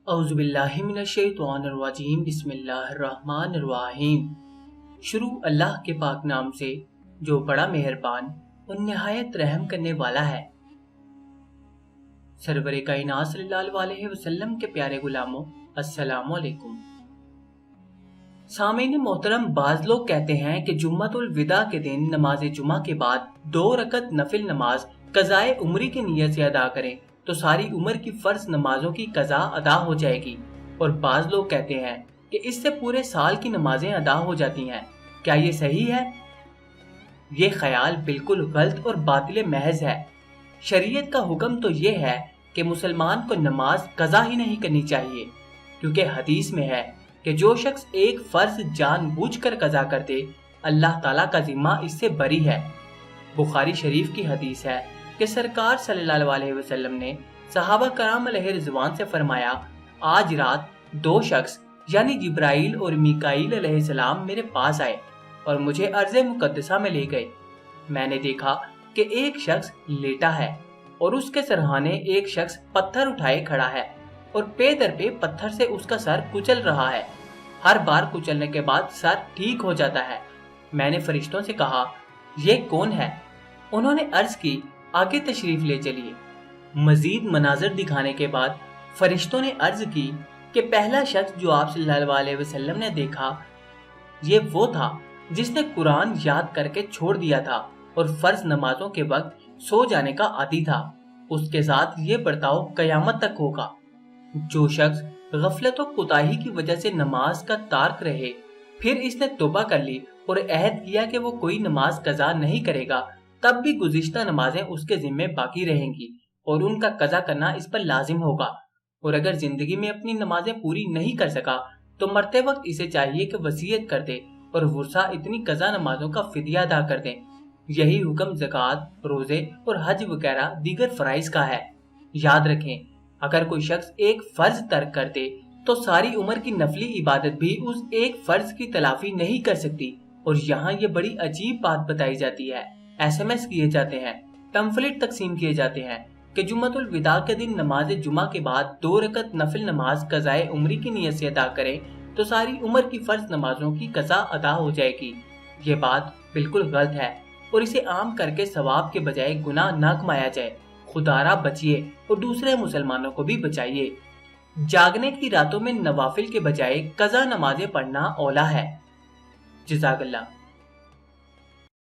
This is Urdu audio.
اعوذ باللہ من الشیطان الرجیم بسم اللہ الرحمن الرحیم۔ شروع اللہ کے پاک نام سے جو بڑا مہربان اور نہایت رحم کرنے والا ہے۔ سرور کائنات صلی اللہ علیہ وسلم کے پیارے غلاموں، السلام علیکم۔ سامعین محترم، بعض لوگ کہتے ہیں کہ جمعۃ الوداع کے دن نماز جمعہ کے بعد 2 رکعت نفل نماز قضائے عمری کی نیت سے ادا کریں تو ساری عمر کی فرض نمازوں کی قضا ادا ہو جائے گی، اور بعض لوگ کہتے ہیں کہ اس سے پورے سال کی نمازیں ادا ہو جاتی ہیں۔ کیا یہ صحیح ہے؟ یہ خیال بالکل غلط اور باطل محض ہے۔ شریعت کا حکم تو یہ ہے کہ مسلمان کو نماز قضا ہی نہیں کرنی چاہیے، کیونکہ حدیث میں ہے کہ جو شخص ایک فرض جان بوجھ کر قضا کر دے، اللہ تعالیٰ کا ذمہ اس سے بری ہے۔ بخاری شریف کی حدیث ہے کہ سرکار صلی اللہ علیہ وسلم نے صحابہ کرام علیہ رضوان سے فرمایا، آج رات 2 شخص یعنی جبرائیل اور میکائیل علیہ السلام میرے پاس آئے اور مجھے ارض مقدسہ میں لے گئے۔ میں نے دیکھا کہ ایک شخص لیٹا ہے اور اس کے سرہانے ایک شخص پتھر اٹھائے کھڑا ہے اور پے در پے پتھر سے اس کا سر کچل رہا ہے۔ ہر بار کچلنے کے بعد سر ٹھیک ہو جاتا ہے۔ میں نے فرشتوں سے کہا، یہ کون ہے؟ انہوں نے عرض کی، آگے تشریف لے چلیے۔ مزید مناظر دکھانے کے بعد فرشتوں نے عرض کی کہ پہلا شخص جو آپ صلی اللہ علیہ وسلم نے دیکھا، یہ وہ تھا جس نے قرآن یاد کر کے چھوڑ دیا تھا اور فرض نمازوں کے وقت سو جانے کا عادی تھا۔ اس کے ساتھ یہ برتاؤ قیامت تک ہوگا۔ جو شخص غفلت و کوتاہی کی وجہ سے نماز کا تارک رہے، پھر اس نے توبہ کر لی اور عہد کیا کہ وہ کوئی نماز قضا نہیں کرے گا، تب بھی گزشتہ نمازیں اس کے ذمے باقی رہیں گی اور ان کا قضا کرنا اس پر لازم ہوگا۔ اور اگر زندگی میں اپنی نمازیں پوری نہیں کر سکا تو مرتے وقت اسے چاہیے کہ وصیت کر دے اور ورثہ اتنی قضا نمازوں کا فدیہ ادا کر دیں۔ یہی حکم زکوٰۃ، روزے اور حج وغیرہ دیگر فرائض کا ہے۔ یاد رکھیں، اگر کوئی شخص ایک فرض ترک کر دے تو ساری عمر کی نفلی عبادت بھی اس ایک فرض کی تلافی نہیں کر سکتی۔ اور یہاں یہ بڑی عجیب بات بتائی جاتی ہے، SMS کیے جاتے ہیں، پمفلٹ تقسیم کیے جاتے ہیں کہ جمعۃ الوداع کے دن نماز جمعہ کے بعد 2 رکعت نفل نماز قضائے عمری کی نیت سے ادا کریں تو ساری عمر کی فرض نمازوں کی قضا ادا ہو جائے گی۔ یہ بات بالکل غلط ہے اور اسے عام کر کے ثواب کے بجائے گناہ نہ کمایا جائے۔ خدا را بچیے اور دوسرے مسلمانوں کو بھی بچائیے۔ جاگنے کی راتوں میں نوافل کے بجائے قضا نمازیں پڑھنا اولا ہے۔ جزاک اللہ۔